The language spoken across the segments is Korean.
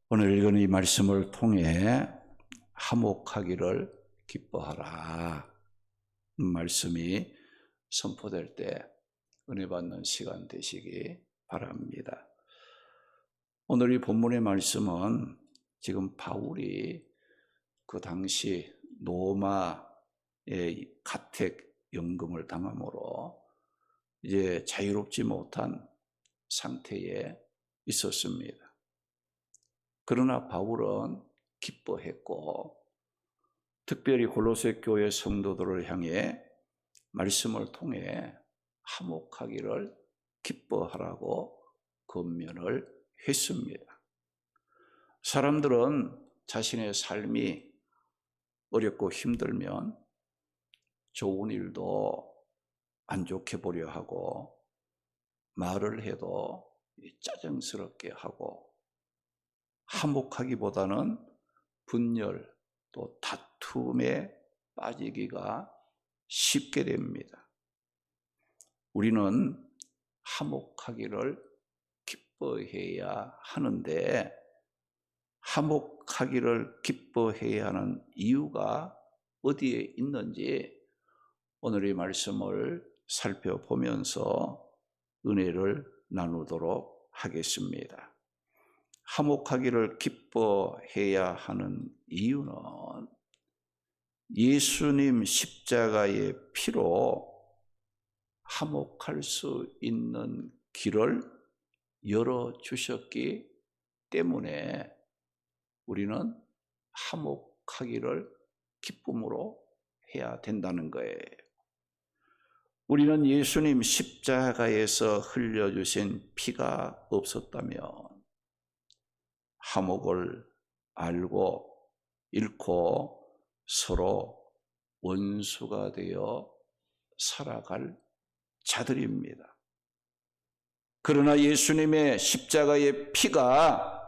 오늘 읽은 이 말씀을 통해 화목하기를 기뻐하라 말씀이 선포될 때 은혜 받는 시간 되시기 바랍니다. 오늘 이 본문의 말씀은 지금 바울이 그 당시 로마의 가택 연금을 당함으로 이제 자유롭지 못한 상태에 있었습니다. 그러나 바울은 기뻐했고 특별히 골로새 교회 성도들을 향해 말씀을 통해 화목하기를 기뻐하라고 권면을 했습니다. 사람들은 자신의 삶이 어렵고 힘들면 좋은 일도 안 좋게 보려 하고 말을 해도 짜증스럽게 하고 화목하기보다는 분열 또 다툼에 빠지기가 쉽게 됩니다. 우리는 화목하기를 기뻐해야 하는데 화목하기를 기뻐해야 하는 이유가 어디에 있는지 오늘의 말씀을 살펴보면서 은혜를 나누도록 하겠습니다. 화목하기를 기뻐해야 하는 이유는 예수님 십자가의 피로 화목할 수 있는 길을 열어주셨기 때문에 우리는 화목하기를 기쁨으로 해야 된다는 거예요. 우리는 예수님 십자가에서 흘려주신 피가 없었다면 화목을 알고 잃고 서로 원수가 되어 살아갈 자들입니다. 그러나 예수님의 십자가의 피가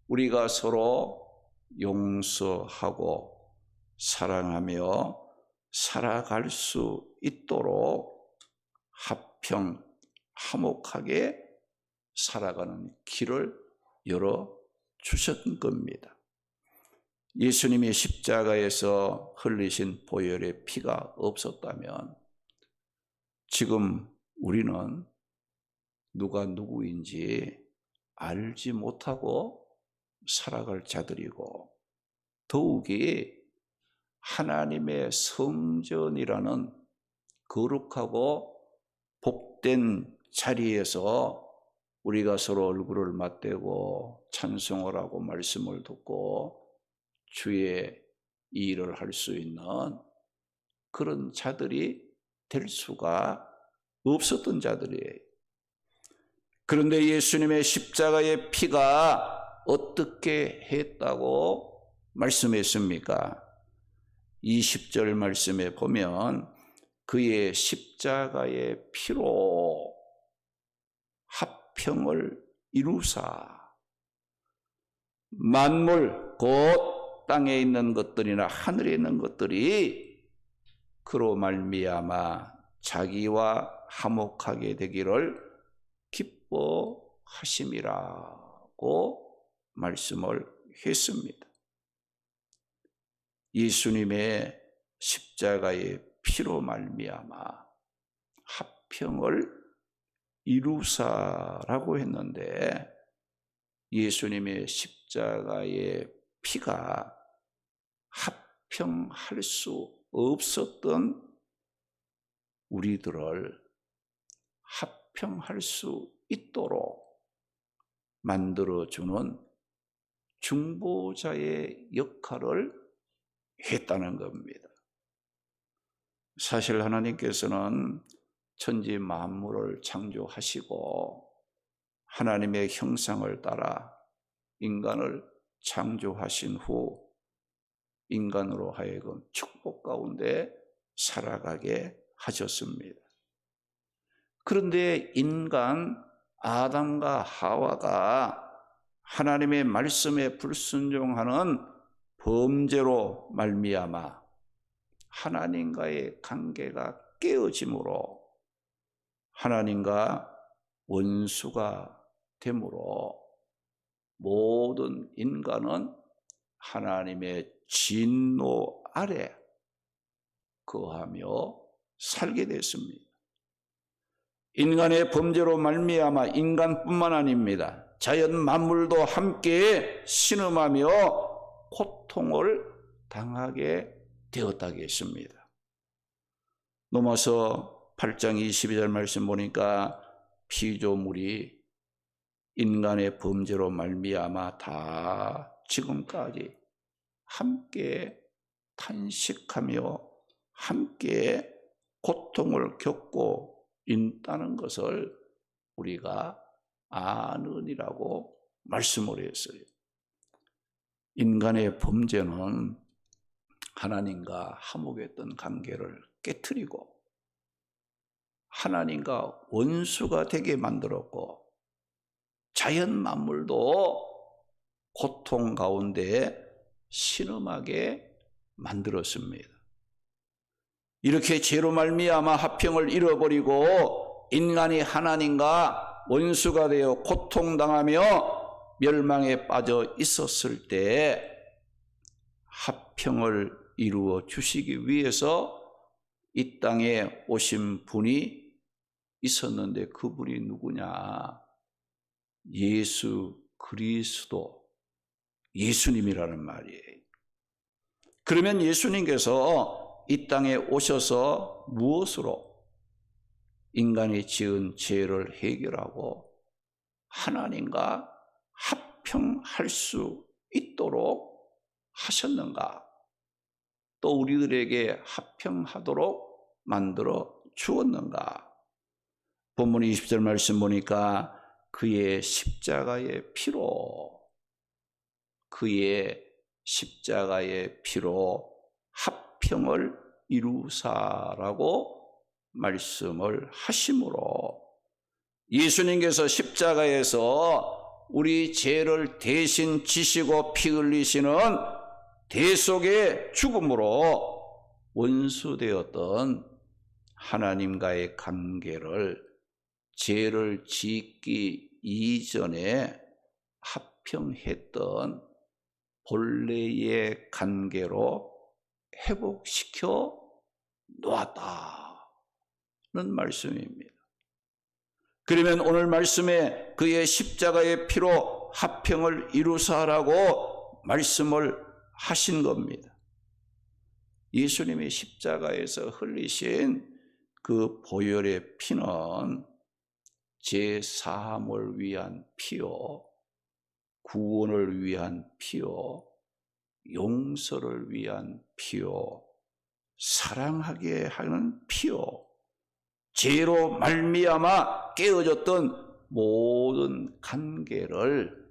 우리가 서로 용서하고 사랑하며 살아갈 수 있도록 화평, 화목하게 살아가는 길을 열어주셨던 겁니다. 예수님이 십자가에서 흘리신 보혈의 피가 없었다면 지금 우리는 누가 누구인지 알지 못하고 살아갈 자들이고 더욱이 하나님의 성전이라는 거룩하고 복된 자리에서 우리가 서로 얼굴을 맞대고 찬송을 하고 말씀을 듣고 주의 일을 할 수 있는 그런 자들이 될 수가 없었던 자들이에요. 그런데 예수님의 십자가의 피가 어떻게 했다고 말씀했습니까? 20절 말씀에 보면 그의 십자가의 피로 화평을 이루사 만물 곧 땅에 있는 것들이나 하늘에 있는 것들이 그로 말미암아 자기와 화목하게 되기를 기뻐하심이라고 말씀을 했습니다. 예수님의 십자가의 피로 말미암아 화평을 이루사라고 했는데 예수님의 십자가의 피가 화평할 수 없었던 우리들을 화평할 수 있도록 만들어주는 중보자의 역할을 했다는 겁니다. 사실 하나님께서는 천지 만물을 창조하시고 하나님의 형상을 따라 인간을 창조하신 후 인간으로 하여금 축복 가운데 살아가게 하셨습니다. 그런데 인간 아담과 하와가 하나님의 말씀에 불순종하는 범죄로 말미암아 하나님과의 관계가 깨어짐으로 하나님과 원수가 되므로 모든 인간은 하나님의 진노 아래 거하며 살게 됐습니다. 인간의 범죄로 말미암아 인간뿐만 아닙니다. 자연 만물도 함께 신음하며 고통을 당하게 되었다고 했습니다. 로마서 8장 22절 말씀 보니까 피조물이 인간의 범죄로 말미암아 다 지금까지 함께 탄식하며 함께 고통을 겪고 있다는 것을 우리가 아느니라고 말씀을 했어요. 인간의 범죄는 하나님과 화목했던 관계를 깨트리고 하나님과 원수가 되게 만들었고 자연 만물도 고통 가운데 신음하게 만들었습니다. 이렇게 죄로 말미암아 화평을 잃어버리고 인간이 하나님과 원수가 되어 고통당하며 멸망에 빠져 있었을 때 화평을 이루어 주시기 위해서 이 땅에 오신 분이 있었는데 그분이 누구냐? 예수 그리스도, 예수님이라는 말이에요. 그러면 예수님께서 이 땅에 오셔서 무엇으로 인간이 지은 죄를 해결하고 하나님과 화평할 수 있도록 하셨는가? 또 우리들에게 화평하도록 만들어 주었는가? 본문 20절 말씀 보니까 그의 십자가의 피로, 그의 십자가의 피로 화평을 이루사라고 말씀을 하심으로 예수님께서 십자가에서 우리 죄를 대신 지시고 피 흘리시는 대속의 죽음으로 원수되었던 하나님과의 관계를 죄를 짓기 이전에 화평했던 본래의 관계로 회복시켜 놓았다는 말씀입니다. 그러면 오늘 말씀에 그의 십자가의 피로 화평을 이루사라고 말씀을 하신 겁니다. 예수님이 십자가에서 흘리신 그 보혈의 피는 죄 사함을 위한 피요, 구원을 위한 피요, 용서를 위한 피요, 사랑하게 하는 피요, 죄로 말미암아 깨어졌던 모든 관계를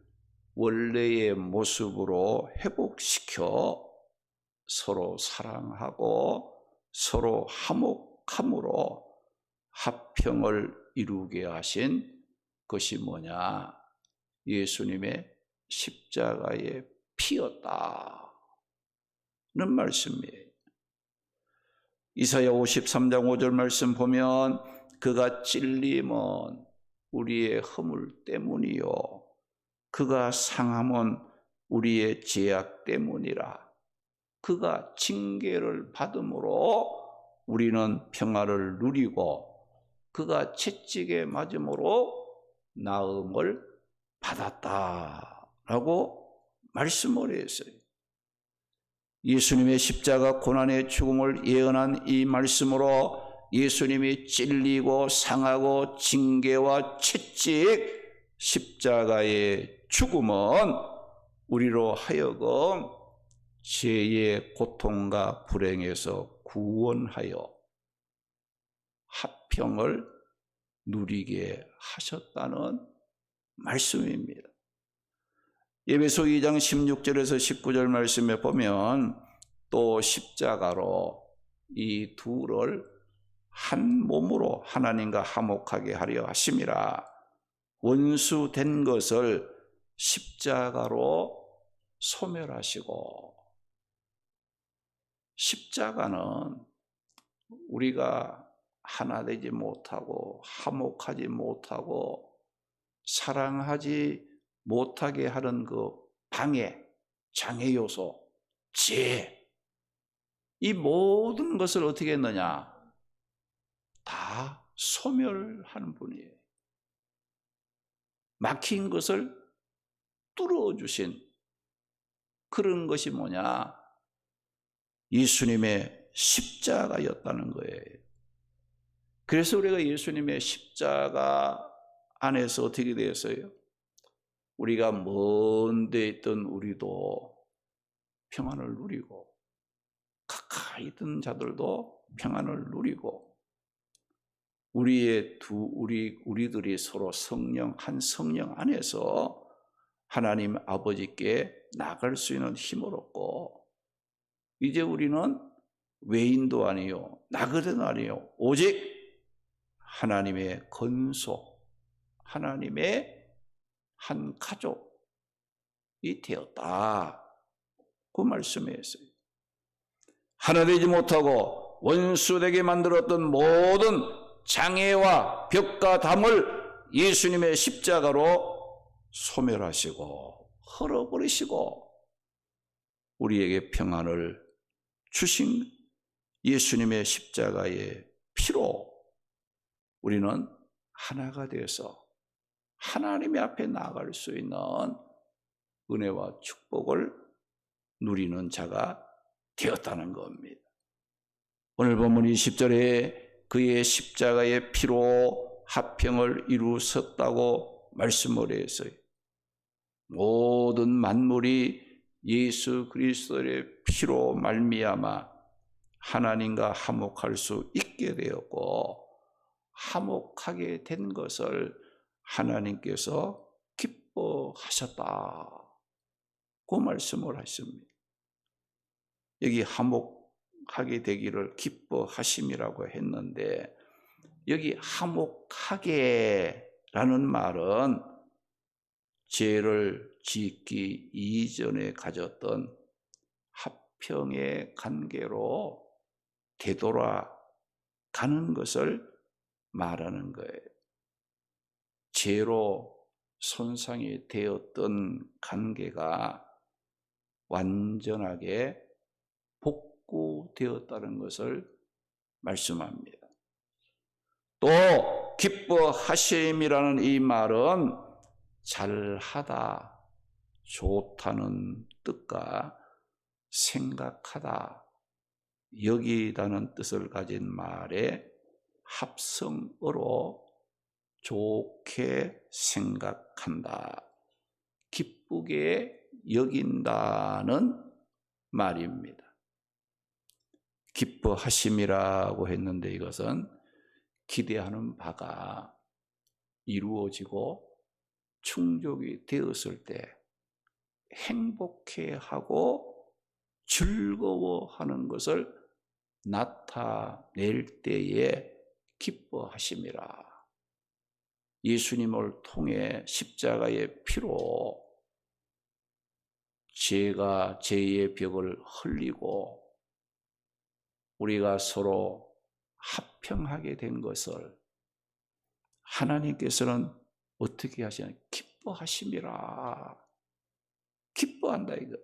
원래의 모습으로 회복시켜 서로 사랑하고 서로 화목함으로 화평을 이루게 하신 것이 뭐냐? 예수님의 십자가의 피였다는 말씀이에요. 이사야 53장 5절 말씀 보면 그가 찔림은 우리의 허물 때문이요 그가 상함은 우리의 죄악 때문이라. 그가 징계를 받음으로 우리는 평화를 누리고 그가 채찍에 맞음으로 나음을 받았다라고 말씀을 했어요. 예수님의 십자가 고난의 죽음을 예언한 이 말씀으로 예수님이 찔리고 상하고 징계와 채찍, 십자가의 죽음은 우리로 하여금 죄의 고통과 불행에서 구원하여 화평을 누리게 하셨다는 말씀입니다. 에베소 2장 16절에서 19절 말씀에 보면 또 십자가로 이 둘을 한 몸으로 하나님과 화목하게 하려 하심이라. 원수 된 것을 십자가로 소멸하시고, 십자가는 우리가 하나 되지 못하고 화목하지 못하고 사랑하지 못하게 하는 그 방해, 장애 요소, 이 모든 것을 어떻게 했느냐? 다 소멸하는 분이에요. 막힌 것을 뚫어주신 그런 것이 뭐냐? 예수님의 십자가였다는 거예요. 그래서 우리가 예수님의 십자가 안에서 어떻게 되었어요? 우리가 먼 데 있던 우리도 평안을 누리고 가까이 있던 자들도 평안을 누리고 우리들이 서로 한 성령 안에서 하나님 아버지께 나갈 수 있는 힘을 얻고 이제 우리는 외인도 아니요 나그네도 아니요 오직 하나님의 건속, 하나님의 한 가족이 되었다. 그 말씀이었어요. 하나 되지 못하고 원수되게 만들었던 모든 장애와 벽과 담을 예수님의 십자가로 소멸하시고 헐어버리시고 우리에게 평안을 주신 예수님의 십자가의 피로 우리는 하나가 되어서 하나님의 앞에 나아갈 수 있는 은혜와 축복을 누리는 자가 되었다는 겁니다. 오늘 본문 20절에 그의 십자가의 피로 화평을 이루었다고 말씀을 했어요. 모든 만물이 예수 그리스도의 피로 말미암아 하나님과 화목할 수 있게 되었고 화목하게 된 것을 하나님께서 기뻐하셨다. 그 말씀을 하십니다. 여기 화목하게 되기를 기뻐하심이라고 했는데 여기 화목하게라는 말은 죄를 짓기 이전에 가졌던 화평의 관계로 되돌아가는 것을 말하는 거예요. 죄로 손상이 되었던 관계가 완전하게 복구되었다는 것을 말씀합니다. 또 기뻐하심이라는 이 말은 잘하다, 좋다는 뜻과 생각하다, 여기다는 뜻을 가진 말의 합성어로 좋게 생각한다, 기쁘게 여긴다는 말입니다. 기뻐하심이라고 했는데 이것은 기대하는 바가 이루어지고 충족이 되었을 때 행복해하고 즐거워하는 것을 나타낼 때에 기뻐하심이라. 예수님을 통해 십자가의 피로 죄의 벽을 흘리고 우리가 서로 화평하게 된 것을 하나님께서는 어떻게 하시냐? 기뻐하심이라. 기뻐한다 이거.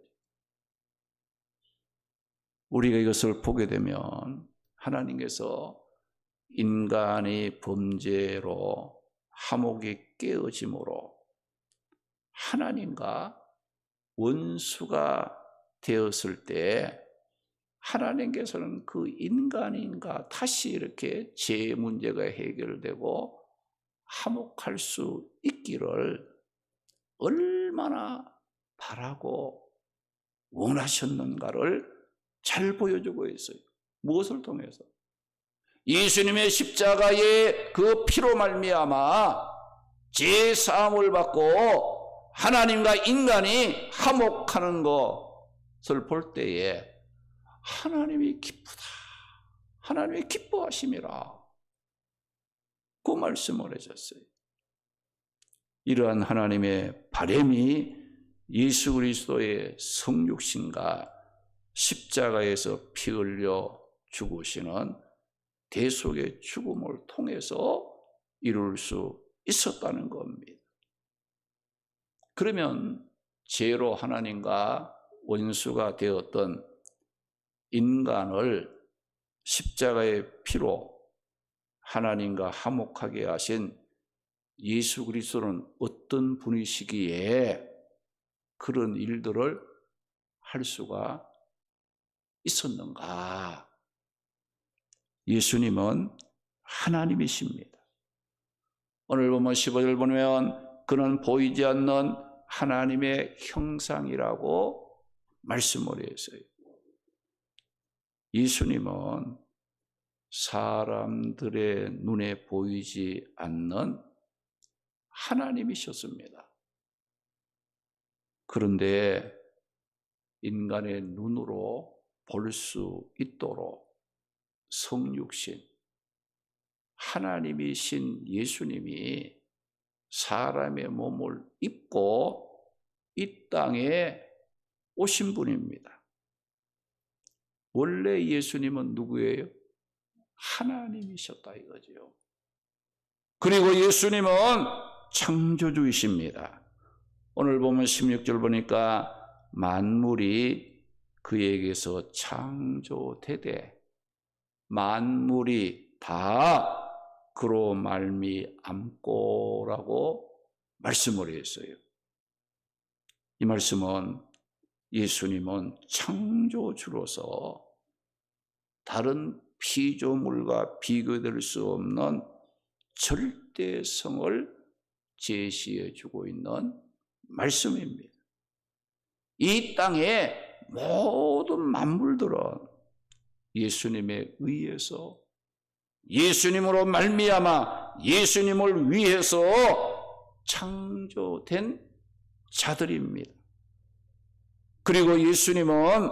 우리가 이것을 보게 되면 하나님께서 인간의 범죄로 화목이 깨어짐으로 하나님과 원수가 되었을 때 하나님께서는 그 인간인과 다시 이렇게 죄 문제가 해결되고 화목할 수 있기를 얼마나 바라고 원하셨는가를 잘 보여주고 있어요. 무엇을 통해서? 예수님의 십자가의 그 피로 말미암아 죄 사함을 받고 하나님과 인간이 화목하는 것을 볼 때에 하나님이 기쁘다, 하나님이 기뻐하심이라, 그 말씀을 해줬어요. 이러한 하나님의 바람이 예수 그리스도의 성육신과 십자가에서 피 흘려 죽으시는 대속의 죽음을 통해서 이룰 수 있었다는 겁니다. 그러면 죄로 하나님과 원수가 되었던 인간을 십자가의 피로 하나님과 화목하게 하신 예수 그리스도는 어떤 분이시기에 그런 일들을 할 수가 있었는가? 예수님은 하나님이십니다. 오늘 보면 15절 보면 그는 보이지 않는 하나님의 형상이라고 말씀을 했어요. 예수님은 사람들의 눈에 보이지 않는 하나님이셨습니다. 그런데 인간의 눈으로 볼 수 있도록 성육신, 하나님이신 예수님이 사람의 몸을 입고 이 땅에 오신 분입니다. 원래 예수님은 누구예요? 하나님이셨다 이거죠. 그리고 예수님은 창조주이십니다. 오늘 보면 16절 보니까 만물이 그에게서 창조되되 만물이 다 그로 말미암고라고 말씀을 했어요. 이 말씀은 예수님은 창조주로서 다른 피조물과 비교될 수 없는 절대성을 제시해 주고 있는 말씀입니다. 이 땅의 모든 만물들은 예수님에 의해서 예수님으로 말미암아 예수님을 위해서 창조된 자들입니다. 그리고 예수님은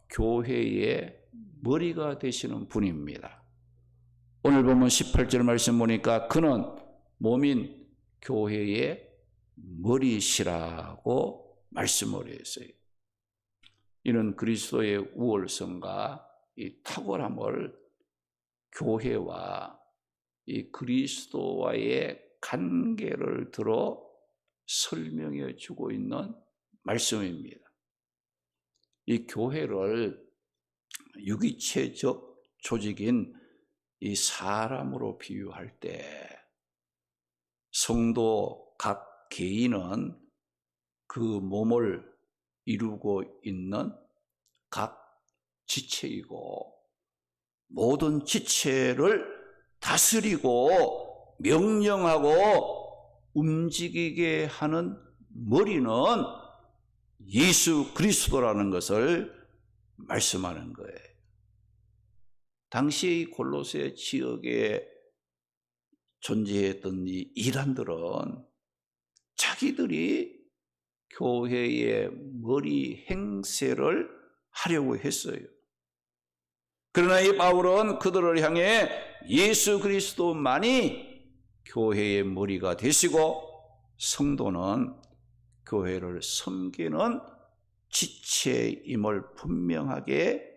교회의 머리가 되시는 분입니다. 오늘 보면 18절 말씀 보니까 그는 몸인 교회의 머리시라고 말씀을 했어요. 이는 그리스도의 우월성과 이 탁월함을 교회와 이 그리스도와의 관계를 들어 설명해 주고 있는 말씀입니다. 이 교회를 유기체적 조직인 이 사람으로 비유할 때 성도 각 개인은 그 몸을 이루고 있는 각 지체이고 모든 지체를 다스리고 명령하고 움직이게 하는 머리는 예수 그리스도라는 것을 말씀하는 거예요. 당시 골로새 지역에 존재했던 이 이단들은 자기들이 교회의 머리 행세를 하려고 했어요. 그러나 이 바울은 그들을 향해 예수 그리스도만이 교회의 머리가 되시고 성도는 교회를 섬기는 지체임을 분명하게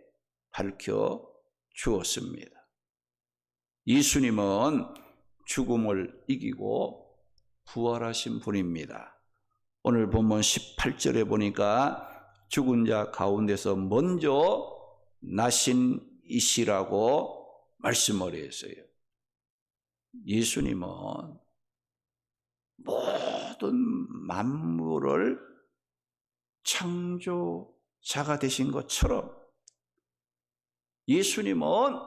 밝혀 주었습니다. 예수님은 죽음을 이기고 부활하신 분입니다. 오늘 본문 18절에 보니까 죽은 자 가운데서 먼저 나신 이시라고 말씀을 했어요. 예수님은 모든 만물을 창조자가 되신 것처럼 예수님은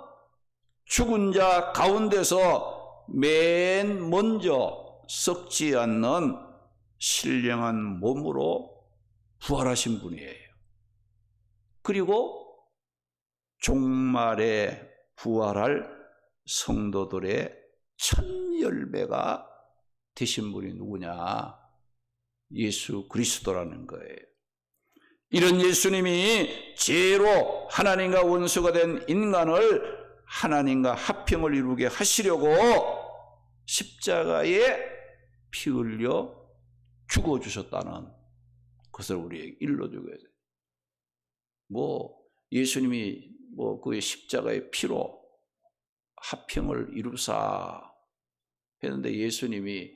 죽은 자 가운데서 맨 먼저 썩지 않는 신령한 몸으로 부활하신 분이에요. 그리고 종말에 부활할 성도들의 첫 열매가 되신 분이 누구냐? 예수 그리스도라는 거예요. 이런 예수님이 죄로 하나님과 원수가 된 인간을 하나님과 합평을 이루게 하시려고 십자가에 피 흘려 죽어주셨다는 것을 우리에게 일러주게 돼요. 예수님이 그 십자가의 피로 합평을 이루사 했는데 예수님이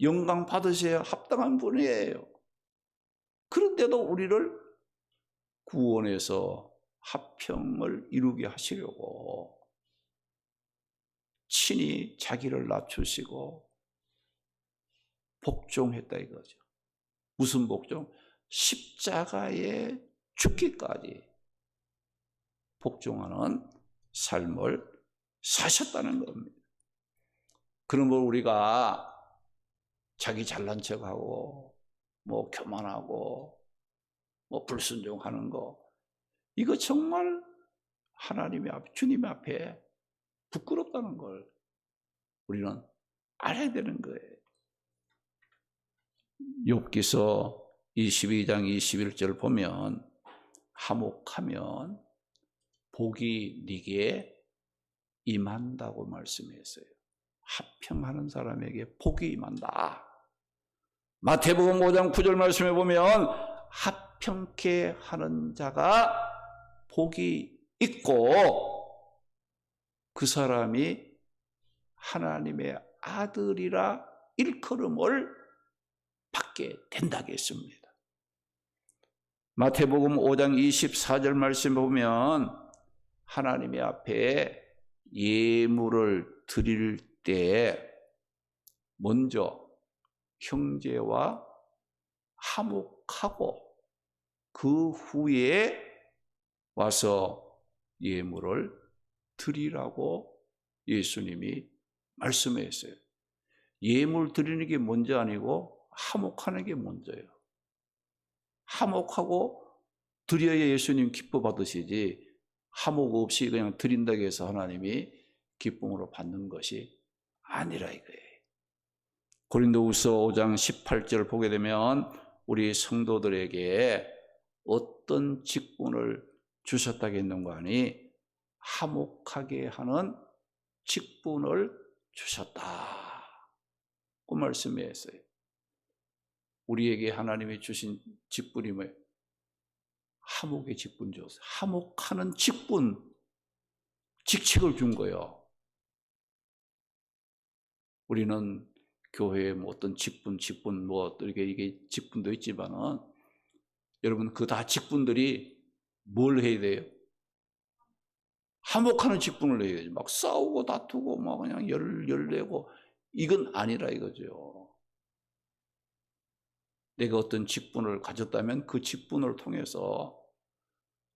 영광 받으셔야 합당한 분이에요. 그런데도 우리를 구원해서 화평을 이루게 하시려고 친히 자기를 낮추시고 복종했다 이거죠. 무슨 복종? 십자가에 죽기까지 복종하는 삶을 사셨다는 겁니다. 그런 걸 우리가 자기 잘난 척하고 뭐 교만하고 뭐 불순종하는 거, 이거 정말 하나님의 앞, 주님 앞에 부끄럽다는 걸 우리는 알아야 되는 거예요. 욥기서 22장 21절 보면 화목하면 복이 네게 임한다고 말씀했어요. 화평하는 사람에게 복이 임한다. 마태복음 5장 9절 말씀에 보면 화평케 하는 자가 복이 있고 그 사람이 하나님의 아들이라 일컬음을 받게 된다고 했습니다. 마태복음 5장 24절 말씀 보면 하나님의 앞에 예물을 드릴 때 먼저 형제와 화목하고 그 후에 와서 예물을 드리라고 예수님이 말씀했어요. 예물 드리는 게 먼저 아니고 화목하는 게 먼저예요. 화목하고 드려야 예수님 기뻐 받으시지 화목 없이 그냥 드린다고 해서 하나님이 기쁨으로 받는 것이 아니라 이거예요. 고린도후서 5장 18절 보게 되면 우리 성도들에게 어떤 직분을 주셨다겠는가 하니 화목하게 하는 직분을 주셨다. 그 말씀이었어요. 우리에게 하나님이 주신 직분이 뭐예요? 화목의 직분 줬어요. 화목하는 직분, 직책을 준 거예요. 우리는 교회에 뭐 어떤 직분 뭐 이게 직분도 있지만은 여러분 그 다 직분들이 뭘 해야 돼요? 화목하는 직분을 해야지. 막 싸우고 다투고 막 그냥 열내고 이건 아니라 이거죠. 내가 어떤 직분을 가졌다면 그 직분을 통해서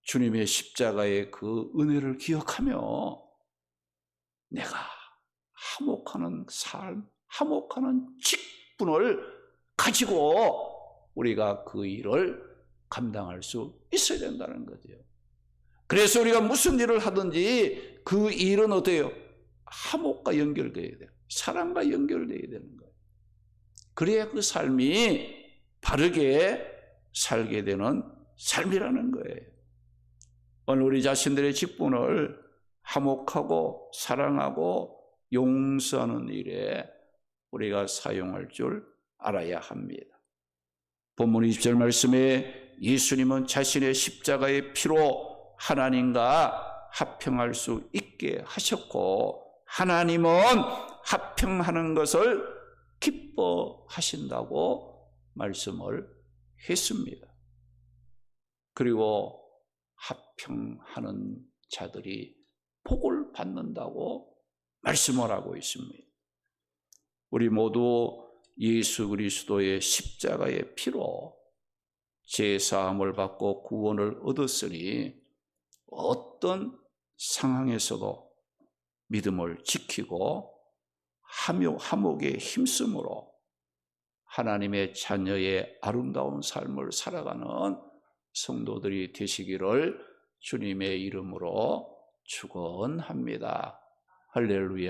주님의 십자가의 그 은혜를 기억하며 내가 화목하는 삶, 화목하는 직분을 가지고 우리가 그 일을 감당할 수 있어야 된다는 거죠. 그래서 우리가 무슨 일을 하든지 그 일은 어때요? 화목과 연결되어야 돼요. 사랑과 연결되어야 되는 거예요. 그래야 그 삶이 바르게 살게 되는 삶이라는 거예요. 오늘 우리 자신들의 직분을 화목하고 사랑하고 용서하는 일에 우리가 사용할 줄 알아야 합니다. 본문 20절 말씀에 예수님은 자신의 십자가의 피로 하나님과 화평할 수 있게 하셨고 하나님은 화평하는 것을 기뻐하신다고 말씀을 했습니다. 그리고 화평하는 자들이 복을 받는다고 말씀을 하고 있습니다. 우리 모두 예수 그리스도의 십자가의 피로 죄사함을 받고 구원을 얻었으니 어떤 상황에서도 믿음을 지키고 화목에 힘쓰므로 하나님의 자녀의 아름다운 삶을 살아가는 성도들이 되시기를 주님의 이름으로 축원합니다. 할렐루야.